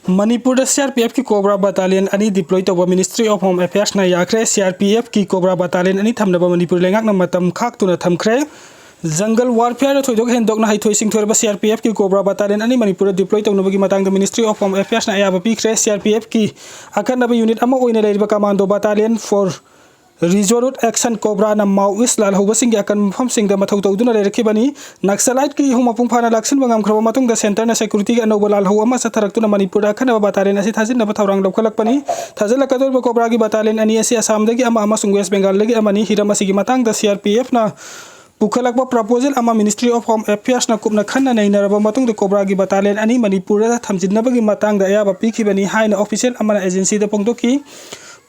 Manipur CRPF की COBRA battalion अनि deploy तब मिनिस्ट्री ऑफ होम अफेयर्स ना याखरे CRPF की कोबरा बटालियन अनि थमनब मणिपुर लेंगाक न मतम खाक्तुना थमखरे जंगल वारफेयर थोइदोक हेंदोकना हाइथोइ सिंथोरबा CRPF की कोबरा बटालियन अनि मणिपुर डिप्लॉय तौनबगी मतंग मिनिस्ट्री ऑफ होम अफेयर्स ना याबा पीखरे CRPF की अकनब यूनिट अमा ओइना लेरिबा commando battalion for resolute action COBRA ना माओइस्ट लाल होबसिंग अकन मफमसिंग द मथौ तौदुना लेरखिबनी नक्सलाइट की हुम मपुंग फाना लाक्सिन बंगम खरबा मतुंग द सेंटर ना सिक्योरिटी का अनोबा लाल हो अमा सथरक्तुना मणिपुर अखनबा बटालियन असि थाजिन न थौरांग लौखलकपनी थाजलकदोर कोबरा की बटालियन अनि असि असम दगी अमा अमसुंग वेस्ट बंगाल दगी अमनी हिरम असि मतंग द CRPF ना पुखलकबा प्रपोजल अमा मिनिस्ट्री ऑफ होम अफेयर्स ना कुपना खन्ना नैनरबा मतुंग द कोबरा की बटालियन अनि मणिपुर थमजिनबगी मतंग द याबा पीखिबनी हाइना ऑफिशियल अमा एजेंसी द पोंगदोकी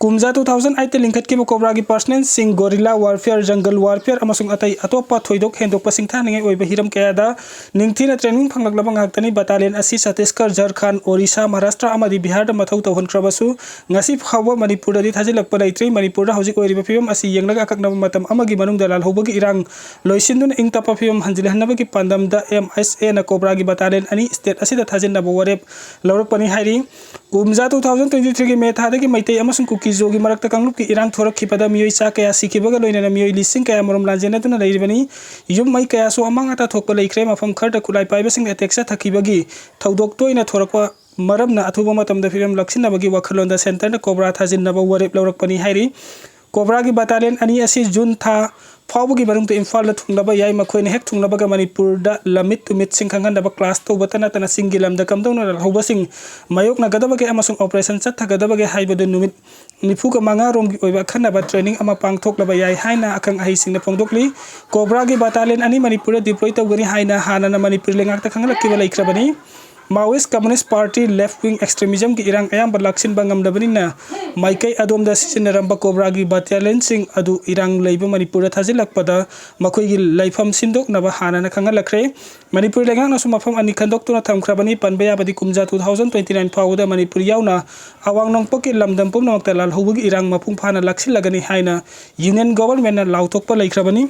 कुमजा 2008 लिंखत की कोबरा की पर्सनल सिंग gorilla warfare jungle warfare अमसुंग अतई अतोपा थोइदोक हेंदोक pushing थानिंगे ओइबा Hiram कयादा निंगथीना training फंगलकलबा ngakतनी battalion असि छत्तीसगढ़ झारखंड ओडिशा महाराष्ट्र अमदी बिहार द मथौ तौहनख्रबसु ngasi फावबा मणिपुर दि थाजिलकपा लैत्रि मणिपुर दा हौजिक ओइरिबा फियम असि यंगलग अककनबा मतम अमगी मनुंग द लाल हौबगी इरांग लोइसिनदुन इंग तपा फियम हंजिलहनबगी पंदम द MSA ना कोबरा की बटालियन अनि स्टेट असि द थाजिनबा वरेप लौरकपनी हाइरि कुमजा 2023 की मे थादगी मैतै अमसुंग कुकीजोगी मरक्ता कांगलुप की इरांग थोरखिपदा मियोइ चा कया सिखिबगा लोइना मियोइ लिसिंग कया मरम लाजेनदुना लैरिबनी युम मै कया सो अमांग अता थोकपा लैख्रे मफम खरदा खुलाई पाइबसिंग एटेक्सा थखिबगी थौदोक तोइना थोरकपा मरमना अथुबा मतमदा फिरम लक्सिनबगी वखलोंदा सेंटर ना कोबरा थाजिनबा वरेप लौरकपनी हाइरि कोबरा की बटालियन अनि असि जून था फावबगी बरुंग तो इम्फाल थुंगलबा याय मखोइने हेक थुंगलबगा मणिपुर दा limit to meet Singh खंगनदबा class तो बतना तना सिंगी लमदा कमदौना हौबसिंग मयोकना गदबगे अमसुंग ऑपरेशन चथगदबगे हाइबदु नुमिट निफुगा मंगा रोमगी ओइबा खन्नबा ट्रेनिंग अमा पांगथोकलबा याय हाइना अखंग अहिसिंगना फोंगदोकली कोबरा की बटालियन अनि मणिपुर डिप्लॉय तौगनी हाइना हानाना मणिपुर लेंगाकता खंगलक्किबा लैख्रबनी Maoist Communist Party left wing extremism की इरांग अयाम लाक्सिन बंगमदबनिना माइकई अदोमदा सिसिनरंबा कोबरा की बटालियन सिंग अदु इरांग लैब मणिपुर थाजिलकपदा मखोइगी लैफम सिंदोकनबा हानाना खंगलखरे मणिपुर लेंगांगनासु मफम अनि खंदोक्तुना थमख्रबनी पनबयाबदी कुमजा 2029 फावदा मणिपुर यावना अवांग नोंगपकी लमदम पुमनमक्ता लाल हौबगी इरांग मपुंग फाना लाक्सिलगनी हाइना यूनियन गवर्नमेंट ना लाउथोकपा लैख्रबनी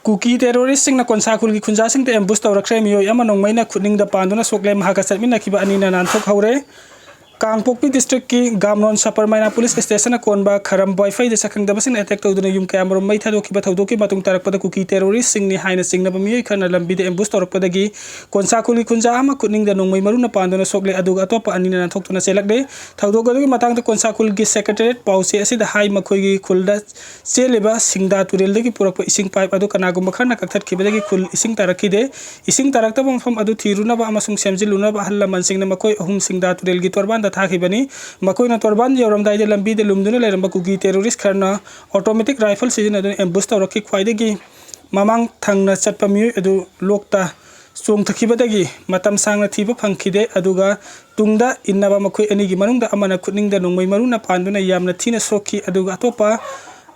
कुकी टेरोरिस्ट सिंग ना कोनसाकुल की खुंजा सिंग ते एम्बुश तौरख्रे मियोइ अमा नोंगमैना खुदनिंग द पांदुना सोकले महाका चटमिनखिबा अनिना नानथोक हौरे कांगपोकपी डिस्ट्रिक्ट की गामनोन सपरमाइना पुलिस स्टेशन कोनबा खरम वाईफाई दे सखंगदबसिंग अटैक तौदुना युम कयामरो मै थादोखिबा थौदोकि मतुंग तारकपदा कुकी टेरोरिस्ट सिंग नि हाइना सिंगनबा मियोइ खरना लंबी दे एम्बुश तौरकपदगी कोनसाकुल की खुंजा अमा खुदनिंग द नोंगमै मरुना पांदुना सोकले अदुगा अतोपा अनिना नानथोकतुना सेलकदे थौदोकदगी मतंग द कोनसाकुल की सेक्रेटरीट पाउसे असिदा हाई मखोइगी खुलदा चेलेबा सिंगदा तुरेलदगी पुरकपा इसिंग पाइप अदु कनागुम खरना कक्थटखिबदगी खुल इसिंग तारखिदे इसिंग तारक्तबा मफम अदु थिरुनबा अमसुंग सेमजिलुनबा हल्ला मनसिंग न मखोइ अहुम सिंगदा तुरेलगी तोरबान थाखिबनी मखोइना तोरबान यौरमदाइदे लंबीदे लुमदुना लेरंबा कुकी टेरोरिस्ट खरना ऑटोमेटिक राइफल सिजनदुना एम्बुश तौरखि ख्वाइदगी ममांग थंगना चटपा मियोइ अदु लोकता चोंगथखिबदगी मतम सांगना थीबा फंखिदे अदुगा तुंगदा इन्नबा मखोइ अनिगी मनुंगदा अमना खुदनिंगदा नोंगमै मरुना पांदुना यामना थीना सोखि अदुगा अतोपा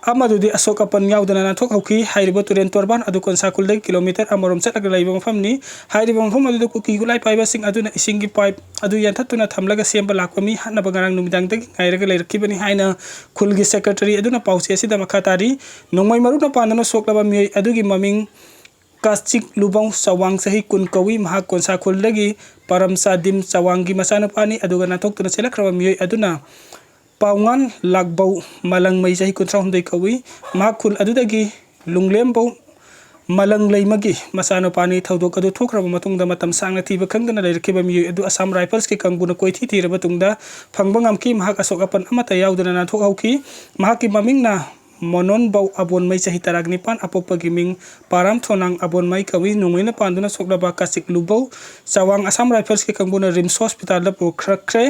अमदुदी अशोक अपन यावदना नाथोक हौखि हाइरिबा तुरेन तोरबान अदु कोनसाकुलदगी किलोमीटर अमरोम चटलगा लैबा मफमनी हाइरिबा मफम अदु कुकी गुलाई पाइबासिंग अदुना इसिंगी पाइप अदु यानथतुना थमलगा Semba लाकपमी हनबा गरांग नुमिदांगदगी ngairaga leirkibani haina khulgi secretary aduna pausi asida makhatari nongmai maruna pandana soklaba mi adugi maming kasik lubang sawang sahi kun kawi mahak konsa khuldagi paramsa dim sawangi masana pani aduga nathokuna selakraba mi aduna paungan lagbau malang mai sahi kuntra hundai kawi mahak khul adudagi lunglembau malang leimagi masano pani thaudok adu thokraba matungda matam sangna thiba khangdana leirkiba mi adu Assam Rifles ki kangbuna koithi thiraba tungda phangbangam ki mahak asok apan amata yaudana na thok hauki mahaki mamingna monon bau abon mai sahi taragni pan apopagi ming param thonang abon mai kawi nungina panduna soklaba kasik lubau sawang Assam Rifles ki kangbuna Rims Hospital da pokrakre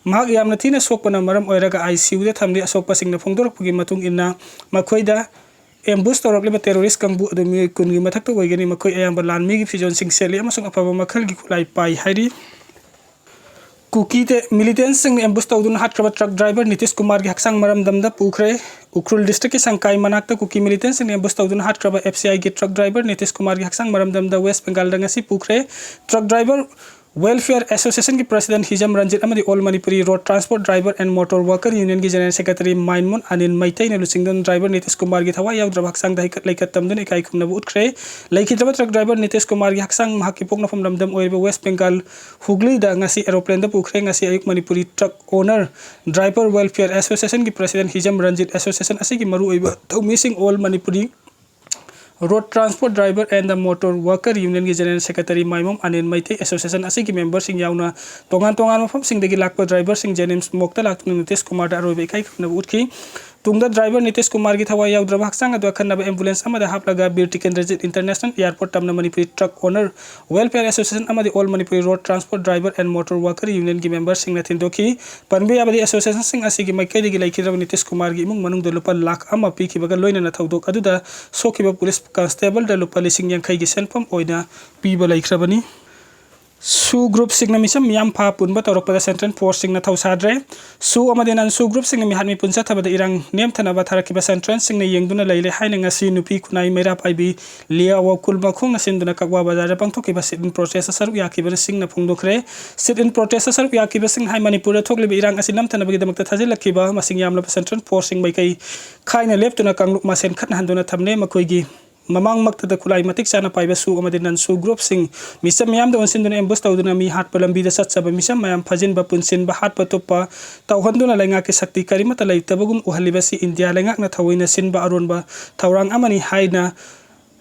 mahak yamna thina sokpana maram oiraga ICU da thamli asok pasingna phongdorpagi matung inna makhoida ambush तौरक्लिबा terrorist कंबु अदु मियोइ कुनगी मथक्ता ओइगनि मखोइ अयाम्बा लानमीगी फिजोन सिंग सेली अमसुंग अफबा मखलगी खुलाई पाइ हाइरि कुकी ते मिलिटेंट्स सिंग एम्बुश तौदुन हाटक्रबा ट्रक ड्राइवर नीतीश कुमार की हक्सांग मरम दमदा पुखरे उखरुल डिस्ट्रिक्ट की संकाई मनाक्ता कुकी मिलिटेंट्स सिंग एम्बुश तौदुन हाटक्रबा FCI की ट्रक ड्राइवर नीतीश कुमार की हक्सांग मरम दमदा वेस्ट बंगाल दंगसी पुखरे ट्रक ड्राइवर Welfare Association की President Hijam Ranjit amadi All Manipuri Road Transport Driver and Motor Worker Union की General Secretary Mainmun Anil Maitai ne lusingdon driver Nitish Kumar की thawai yaudra haksang dahi kat laikat tamdun ikai khumna bu utkre laikhidraba truck driver Nitish Kumar की haksang mahaki pokna from lamdam oirba West Bengal Hugli da ngasi aeroplane da pukre ngasi ayuk Manipuri Truck Owner Driver Welfare Association की President Hijam Ranjit Association asi ki maru oiba missing All Manipuri Road Transport Driver and the Motor Worker Union की General Secretary Maimom Anil Maitai Association asi की member sing yauna tongan mafam sing dagi lakpa driver sing James Mokta laktu Nitish Kumar da aroi kai khna utki tungda driver Nitish Kumar की thawai yaudra haksang adu khanna ambulance amada haplaga Bir Tikendrajit International Airport tamna Manipuri Truck Owner Welfare Association amadi All Manipuri Road Transport Driver and Motor Worker Union की member sing na thindoki panbi abadi association sing asi की maikai dagi laikhidra Nitish Kumar की imung manung do lupa lakh ama pi ki baga loina na thaudok aduda sokiba police constable da lupa lising yang kai gi senpam oina pi ba laikhrabani Su group sing na misam miyam pha punba torok pada central force sing na thausadre su amade nan su group sing na mi hatmi punsa thabada irang nem thana ba tharaki ba central sing na yengduna laile haina ngasi nupi kunai mera paibi lia wa kulba khong na sinduna kakwa bazar pangthoki ba sit in process saru yaki ba sing na phungdokre sit in protest saru yaki ba sing hai manipur thokle ba irang asinam thana ba gidamak thajil lakhi ba masing yamla central force sing bai kai khaina leptuna kangluk ma sen khatna handuna thamne makoi gi mamang makta da kulai matik sana paiba su amade nan su group sing misam mayam da onsin dun ambush tawduna mi hat palambi da satsa ba misam mayam phajin ba punsin ba hat patopa tawhanduna lainga ke sakti karimata laitabagum uhaliba si India lainga na thawina sin ba aron ba thawrang amani haina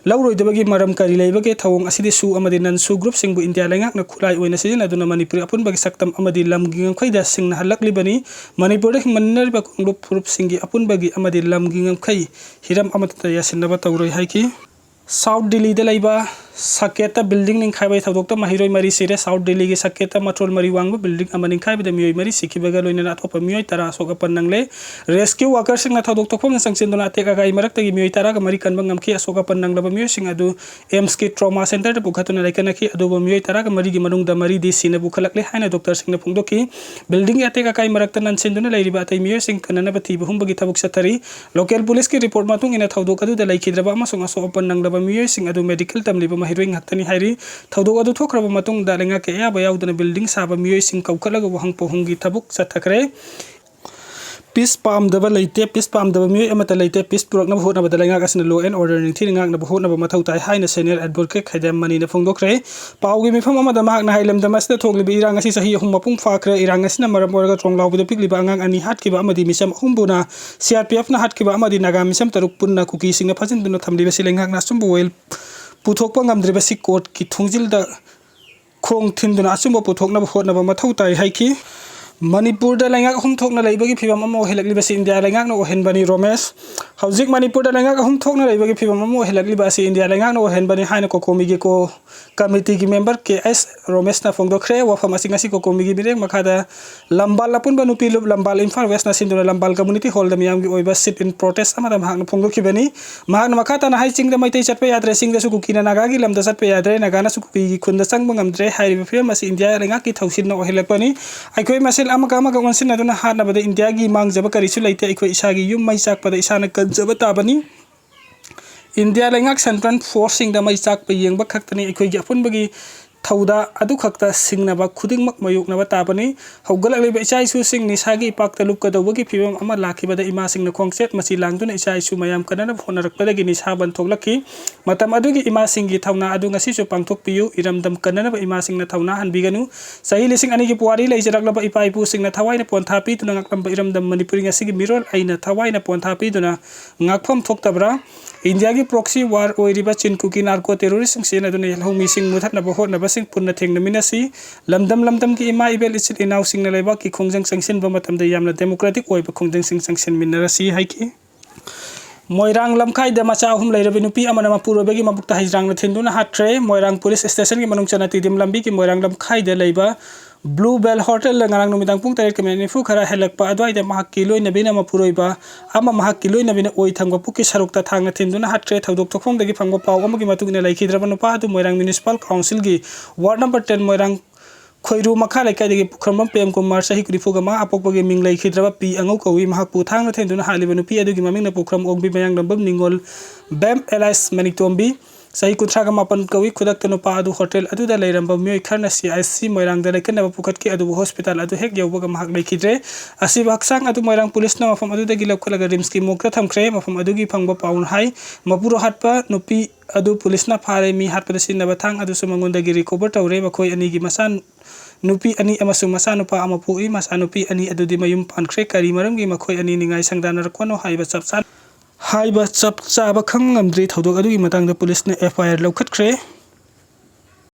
lauroi dabagi maram kari leibage thawong asidi su amadi nan su group sing bu India lainga na khulai oina sijina duna Manipur apun bagi saktam amadi lamgingam khaida sing na halakli bani Manipur hing manner ba kunglup furup singi apun bagi amadi lamgingam khai hiram amata yasin ba tawroi haiki South Delhi de laiba saketa building ning khaibai thodokta mahiroi mari sire South Delhi ge saketa matrol mari wangba building amani khaibai de Meeoi mari sikibaga loina na thopa Meeoi tara soka panangle rescue workers sing na thodokta phom sangsin dona teka ga imarak tagi Meeoi tara ga mari kanbang ngamki asoka panangla ba Meeoi sing adu AIMS ki trauma center de bukhatuna laikana ki adu ba Meeoi tara ga mari gi manung da mari de sine bukhalakle haina doctor sing na phungdoki building ate ka kai marak tanan sin dona lairiba atai Meeoi sing kanana ba thi bahum bagi tabuk satari local police ki report matung ina thodok adu da laikhidraba amasung aso panangla ba Meeoi sing adu medical tamliba mahiroi ngakhtani hairi thodok adu thokraba matung da lenga ke ya ba yaudana building saba Meeoi sing kaukalaga wahang pohungi tabuk sathakre peace pam daba leite peace pam daba Meeoi amata leite peace purak na bhot na badalenga kasna law and order ning thini ngak na bhot na ba mathau tai haina senior advocate khaidam mani na phongdokre paugi mifam amada mahak na hailam damas da thogli bi irang asi sahi hum mapung fakre irang asina maram orga tronglaw bu pikli ba angang ani hat ki ba amadi misam humbuna CRPF na hat ki ba amadi naga misam taruk punna Kukising na phajin duna thamli ba silengak na sumbu wel puthokpa ngamdre ba si court ki thungjil da khong thinduna asumba puthokna ba hot na ba mathau tai haiki Manipur da laingak hum thokna leibagi phibam amo helakli basi India laingak no hen bani Romesh hauzik Manipur da laingak hum thokna leibagi phibam amo helakli basi India laingak no hen bani haina ko komi gi ko committee ki member KS Romesh na phongdokre wa famasi ngasi ko komi gi birek makhada lambal lapun banu pilup lambal Imphal West na sinduna lambal community hall da miyam gi oiba sit in protest amada mahak na phongdoki bani mahak na makhata na hai ching da maitai chatpe yadre sing da su kukina naga gi lamda chatpe yadre naga na su kuki gi khunda sang bangamdre hairi phim asi India laingak ki thausin na ohelakpani aikoi masil amaga wansin aduna hatna bada India gi mangjaba karisu leite ikoi isagi yum mai chak pada isana kanjaba tabani India laingak central forcing da mai chak pe yengba khaktani ikoi gi apun bagi thauda adu khakta singna ba khuding mak mayuk na ba tabani haugalak leba isai su sing ni sagi pak talup ka dawgi phibam ama lakhi bada ima sing na khongset masi langduna isai su mayam kanana phonarak pada gi ni saban thoglaki matam adu gi ima sing gi thauna adu ngasi su pangthok piyu iramdam kanana ba ima sing na thauna han biganu sahi lising ani gi puari leijarak laba ipai pu sing na thawai na pon thapi tuna ngaklam ba iramdam manipuri ngasi gi mirol aina thawai na pon thapi tuna ngakpham thoktabra India gi proxy war oiriba chinkuki narco terrorist sing sena duna helhomi sing muthat na bahot na basing punna thengna minasi lamdam ki ima ibel isit inaw sing na leba ki khongjang sangsin ba matam da yamna democratic oiba khongjang sing sangsin minarasi haiki Moirang lamkai da macha hum leirabi nupi amana mapuro begi mabukta hijrang na thinduna hatre Moirang police station gi manung chana tidim lambi ki Moirang lamkai da leiba Blue Bell Hotel la ngarang numidang pung tarik kemen fu khara helak pa adwai da mahak kiloi na bina mapuroi ba ama mahak kiloi na bina oi thangba puki sarukta thangna thinduna hatre thodok thokfong dagi phangba paw amagi matugina laikhi drabanu pa adu Moirang municipal council gi ward number 10 Moirang khoiru makha laikai dagi pukhrambam PM Kumar sahi kurifu ga ma apokbagi ming laikhi draba pi angau kawi mahak pu thangna thinduna halibanu pi adu gi maming na pukram ogbi bayang lambam ningol Bam Elias Manitombi Sahi kutraga mapan kawi kudak tenupa adu hotel adu da leiramba Meeoi kharna CIC Moirang da lekan pukat ki adu hospital adu hek yaubaga mahak leikidre asiba haksang adu Moirang police na mafam adu da gilap khalaga rims ki mokra thamkhre mafam adu gi phangba paun hai mapuro hatpa nupi adu police na phare mi hatpa sin na bathang adu sumangon da gi recover tawre bakhoi ani gi masan nupi ani amasung masa nupa amapui masa nupi ani adu di mayum pankhre kari maram gi makhoi ani ningai sangdanar kono haiba chapsan haiba chap chaba khang ngamdri thodok adu gi matang da police na FIR lokhat khre